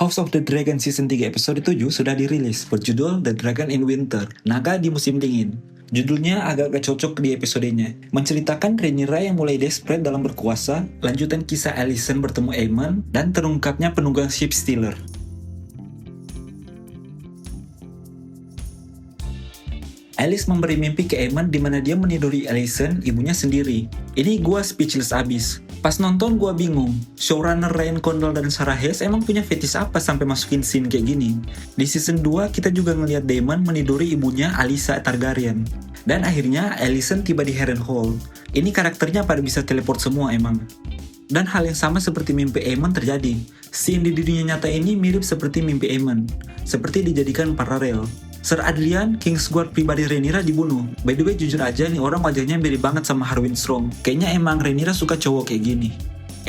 House of the Dragon Season 3 episode 7 sudah dirilis berjudul The Dragon in Winter, Naga di Musim Dingin. Judulnya agak-agak cocok di episodenya. Menceritakan Rhaenyra yang mulai desperate dalam berkuasa, lanjutan kisah Alicent bertemu Aemon, dan terungkapnya penunggang Ship Stealer. Alice memberi mimpi ke Aemon di mana dia meniduri Alicent, ibunya sendiri. Ini gua speechless abis. Pas nonton gua bingung, showrunner Ryan Condal dan Sarah Hess emang punya fetish apa sampai masukin scene kayak gini? Di season 2 kita juga ngeliat Daemon meniduri ibunya Alyssa Targaryen. Dan akhirnya Alicent tiba di Harrenhal. Ini karakternya pada bisa teleport semua emang. Dan hal yang sama seperti mimpi Aemon terjadi. Scene di dunia nyata ini mirip seperti mimpi Aemon, seperti dijadikan paralel. Sir Adlian, Kingsguard pribadi Rhaenyra dibunuh. By the way, jujur aja nih orang wajahnya mirip banget sama Harwin Strong. Kayaknya emang Rhaenyra suka cowok kayak gini.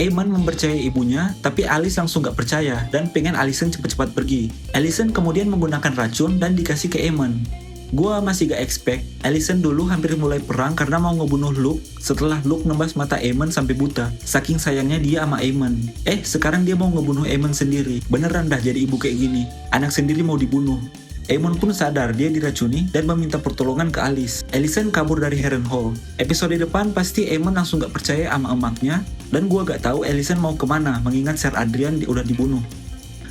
Aemon mempercayai ibunya, tapi Alice langsung gak percaya dan pengen Alicent cepat-cepat pergi. Alicent kemudian menggunakan racun dan dikasih ke Aemon. Gua masih gak expect, Alicent dulu hampir mulai perang karena mau ngebunuh Luke setelah Luke nembas mata Aemon sampai buta. Saking sayangnya dia sama Aemon. Sekarang dia mau ngebunuh Aemon sendiri. Beneran dah jadi ibu kayak gini. Anak sendiri mau dibunuh. Aemon pun sadar dia diracuni dan meminta pertolongan ke Alice. Alicent kabur dari Harrenhal. Episode depan pasti Aemon langsung gak percaya sama emaknya, dan gua gak tahu Alicent mau kemana mengingat Ser Adrian udah dibunuh.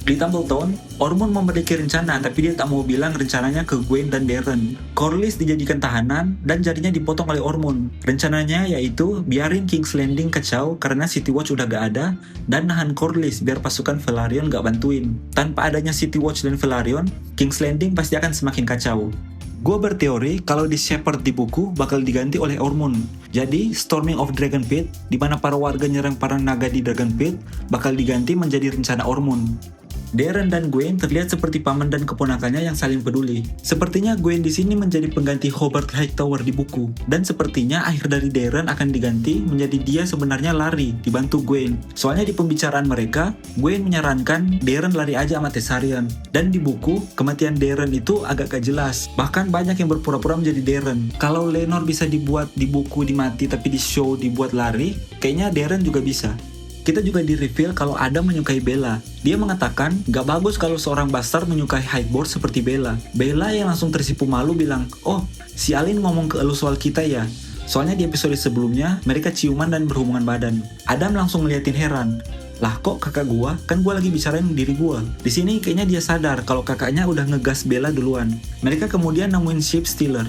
Di Tumbletown, Ormond memiliki rencana tapi dia tak mau bilang rencananya ke Gwen dan Daeron. Corlys dijadikan tahanan dan jarinya dipotong oleh Ormond. Rencananya yaitu biarin King's Landing kacau karena City Watch udah gak ada dan nahan Corlys biar pasukan Velaryon gak bantuin. Tanpa adanya City Watch dan Velaryon, King's Landing pasti akan semakin kacau. Gue berteori kalau di Shepherd di buku bakal diganti oleh Ormond. Jadi, Storming of Dragon Pit, di mana para warga nyerang para naga di Dragon Pit, bakal diganti menjadi rencana Ormond. Daeron dan Gwen terlihat seperti paman dan keponakannya yang saling peduli. Sepertinya Gwen di sini menjadi pengganti Hobart Hightower di buku, dan sepertinya akhir dari Daeron akan diganti menjadi dia sebenarnya lari dibantu Gwen. Soalnya di pembicaraan mereka, Gwen menyarankan Daeron lari aja sama Tessarion. Dan di buku, kematian Daeron itu agak gak jelas. Bahkan banyak yang berpura-pura menjadi Daeron. Kalau Laenor bisa dibuat di buku dimati tapi di show dibuat lari, kayaknya Daeron juga bisa. Kita juga di-reveal kalau Adam menyukai Bella. Dia mengatakan, gak bagus kalau seorang bastard menyukai Highborn seperti Bella. Bella yang langsung tersipu malu bilang, "Oh, si Alin ngomong ke elu soal kita ya?" Soalnya di episode sebelumnya, mereka ciuman dan berhubungan badan. Adam langsung ngeliatin heran. Lah kok kakak gua? Kan gua lagi bicarain diri gua. Di sini kayaknya dia sadar kalau kakaknya udah ngegas Bella duluan. Mereka kemudian nemuin Ship Stealer.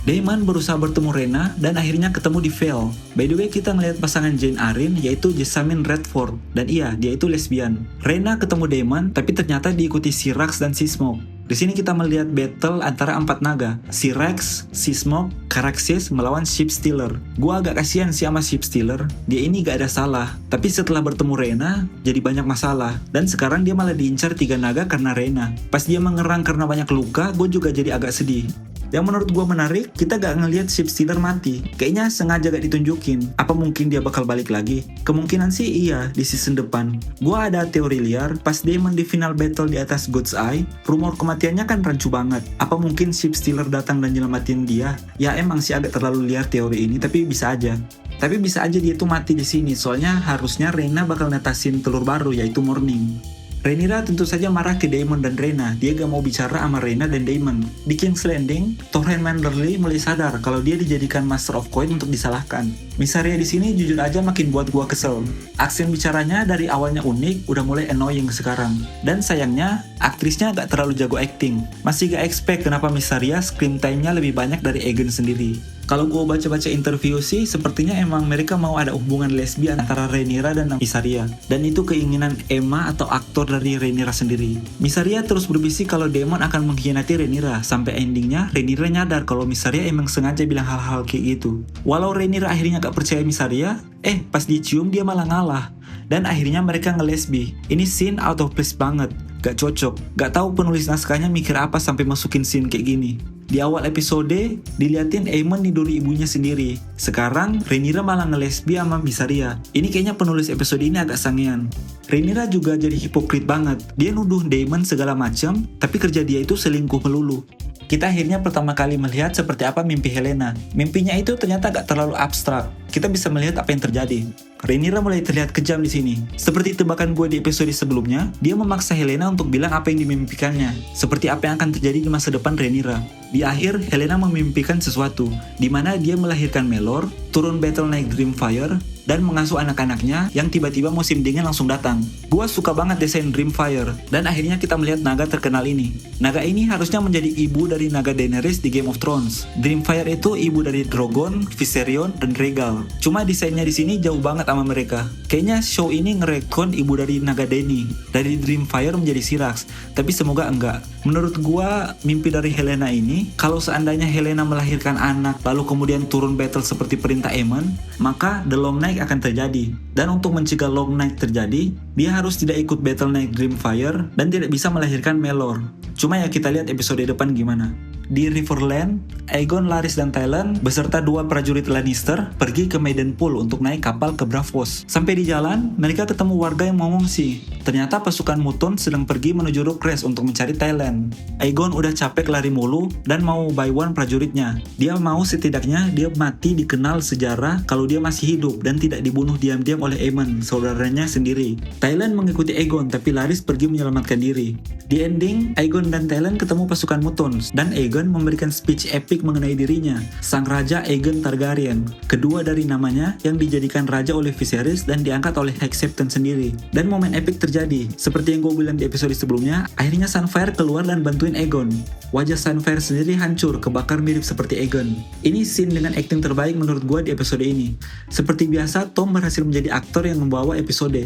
Daemon berusaha bertemu Rhaena dan akhirnya ketemu di Vale. By the way, kita ngeliat pasangan Jane Arryn yaitu Jessamine Redford. Dan iya, dia itu lesbian. Rhaena ketemu Daemon tapi ternyata diikuti si Rax dan si Smoke. Di sini kita melihat battle antara 4 naga. Si Rax, si Smoke, Caraxes melawan Ship Stealer. Gua agak kasihan sih sama Ship Stealer. Dia ini gak ada salah. Tapi setelah bertemu Rhaena, jadi banyak masalah. Dan sekarang dia malah diincar 3 naga karena Rhaena. Pas dia mengerang karena banyak luka, gue juga jadi agak sedih. Yang menurut gue menarik, kita gak ngelihat Ship Stealer mati. Kayaknya sengaja gak ditunjukin. Apa mungkin dia bakal balik lagi? Kemungkinan sih iya, di season depan. Gue ada teori liar, pas Daemon di final battle di atas God's Eye, rumor kematiannya kan rancu banget. Apa mungkin Ship Stealer datang dan nyelamatin dia? Ya emang sih agak terlalu liar teori ini, tapi bisa aja. Tapi bisa aja dia tuh mati di sini, soalnya harusnya Rhaena bakal netasin telur baru, yaitu Morning. Rhaenyra tentu saja marah ke Daemon dan Rhaena. Dia gak mau bicara sama Rhaena dan Daemon. Di King's Landing, Torrhen Manderly mulai sadar kalau dia dijadikan Master of Coin untuk disalahkan. Mysaria di sini jujur aja makin buat gua kesel. Aksen bicaranya dari awalnya unik, udah mulai annoying sekarang. Dan sayangnya, aktrisnya gak terlalu jago acting. Masih gak expect kenapa Mysaria screen time-nya lebih banyak dari Aegon sendiri. Kalau gue baca-baca interview sih, sepertinya emang mereka mau ada hubungan lesbian antara Rhaenyra dan Mysaria. Dan itu keinginan Emma atau aktor dari Rhaenyra sendiri. Mysaria terus berbisik kalau Daemon akan mengkhianati Rhaenyra. Sampai endingnya, Rhaenyra nyadar kalau Mysaria emang sengaja bilang hal-hal kayak gitu. Walau Rhaenyra akhirnya gak percaya Mysaria, pas dicium dia malah ngalah. Dan akhirnya mereka ngelesbi. Ini scene out of place banget. Gak cocok. Gak tahu penulis naskahnya mikir apa sampai masukin scene kayak gini. Di awal episode, diliatin Aemon niduri ibunya sendiri. Sekarang, Rhaenyra malah ngelesbi sama Mysaria. Ini kayaknya penulis episode ini agak sangean. Rhaenyra juga jadi hipokrit banget. Dia nuduh Daemon segala macam, tapi kerja dia itu selingkuh melulu. kita akhirnya pertama kali melihat seperti apa mimpi Helena. Mimpinya itu ternyata gak terlalu abstrak. Kita bisa melihat apa yang terjadi. Rhaenyra mulai terlihat kejam di sini. Seperti tebakan gue di episode sebelumnya, dia memaksa Helena untuk bilang apa yang dimimpikannya. Seperti apa yang akan terjadi di masa depan Rhaenyra. Di akhir, Helena memimpikan sesuatu, di mana dia melahirkan Melor, turun Battle Knight Dreamfire, dan mengasuh anak-anaknya yang tiba-tiba musim dingin langsung datang. Gua suka banget desain Dreamfire, dan akhirnya kita melihat naga terkenal ini. Naga ini harusnya menjadi ibu dari naga Daenerys di Game of Thrones. Dreamfire itu ibu dari Drogon, Viserion, dan Rhaegal. Cuma desainnya di sini jauh banget sama mereka. Kayaknya show ini ngeretcon ibu dari naga Dany dari Dreamfire menjadi Syrax, tapi semoga enggak. Menurut gua, mimpi dari Helena ini, kalau seandainya Helena melahirkan anak lalu kemudian turun battle seperti perintah Aemon, maka The Long Night akan terjadi. Dan untuk mencegah Long Night terjadi, dia harus tidak ikut Battle Night Dreamfire dan tidak bisa melahirkan Melor. Cuma ya kita lihat episode depan gimana. Di Riverland, Aegon, Larys, dan Tyrion beserta 2 prajurit Lannister pergi ke Maidenpool untuk naik kapal ke Braavos. Sampai di jalan, mereka ketemu warga yang mengungsi. Ternyata pasukan Mutton sedang pergi menuju Rookcrest untuk mencari Tyrion. Aegon udah capek lari mulu dan mau buy one prajuritnya. Dia mau setidaknya dia mati dikenal sejarah kalau dia masih hidup dan tidak dibunuh diam-diam oleh Aemon, saudaranya sendiri. Tyrion mengikuti Aegon tapi Larys pergi menyelamatkan diri. Di ending, Aegon dan Tyrion ketemu pasukan Mutton dan Aegon memberikan speech epic mengenai dirinya, Sang Raja Aegon Targaryen, kedua dari namanya yang dijadikan raja oleh Viserys dan diangkat oleh High Septon sendiri. Dan momen epic terjadi, seperti yang gue bilang di episode sebelumnya, akhirnya Sunfyre keluar dan bantuin Aegon. Wajah Sunfyre sendiri hancur, kebakar mirip seperti Aegon. Ini scene dengan acting terbaik menurut gue di episode ini. Seperti biasa, Tom berhasil menjadi aktor yang membawa episode.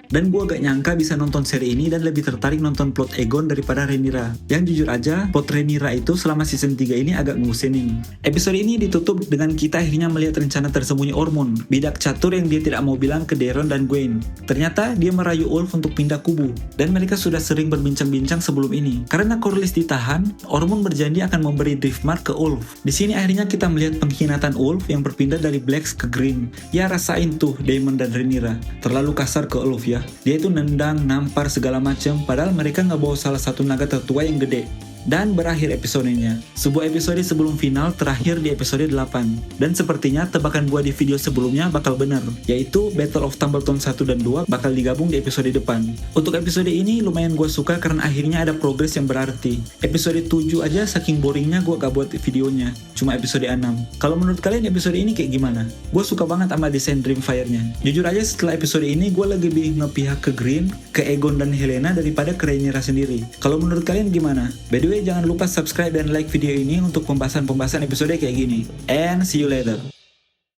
Dan gue gak nyangka bisa nonton seri ini dan lebih tertarik nonton plot Aegon daripada Rhaenyra. Yang jujur aja, plot Rhaenyra itu selama season 3 ini agak ngebosenin. Episode ini ditutup dengan kita akhirnya melihat rencana tersembunyi Ormond, bidak catur yang dia tidak mau bilang ke Daeron dan Gwen. Ternyata dia merayu Ulf untuk pindah kubu, dan mereka sudah sering berbincang-bincang sebelum ini. Karena Corlys ditahan, Ormond berjanji akan memberi Driftmark ke Ulf. Di sini akhirnya kita melihat pengkhianatan Ulf yang berpindah dari Blacks ke Green. Ya rasain tuh Daemon dan Rhaenyra, terlalu kasar ke Ulf ya. Dia itu nendang, nampar segala macam, padahal mereka nggak bawa salah satu naga tertua yang gede. Dan berakhir episodenya. Sebuah episode sebelum final terakhir di episode 8. Dan sepertinya tebakan gua di video sebelumnya bakal benar, yaitu Battle of Tumbleton 1 dan 2 bakal digabung di episode depan. Untuk episode ini lumayan gua suka karena akhirnya ada progres yang berarti. Episode 7 aja saking boringnya gua gak buat videonya, cuma episode 6. Kalau menurut kalian episode ini kayak gimana? Gua suka banget sama desain Dreamfire-nya. Jujur aja setelah episode ini gua lagi lebih ngepihak ke Green, ke Aegon dan Helena daripada ke Rhaenyra sendiri. Kalau menurut kalian gimana? By the way, jangan lupa subscribe dan like video ini untuk pembahasan-pembahasan episode kayak gini. And see you later.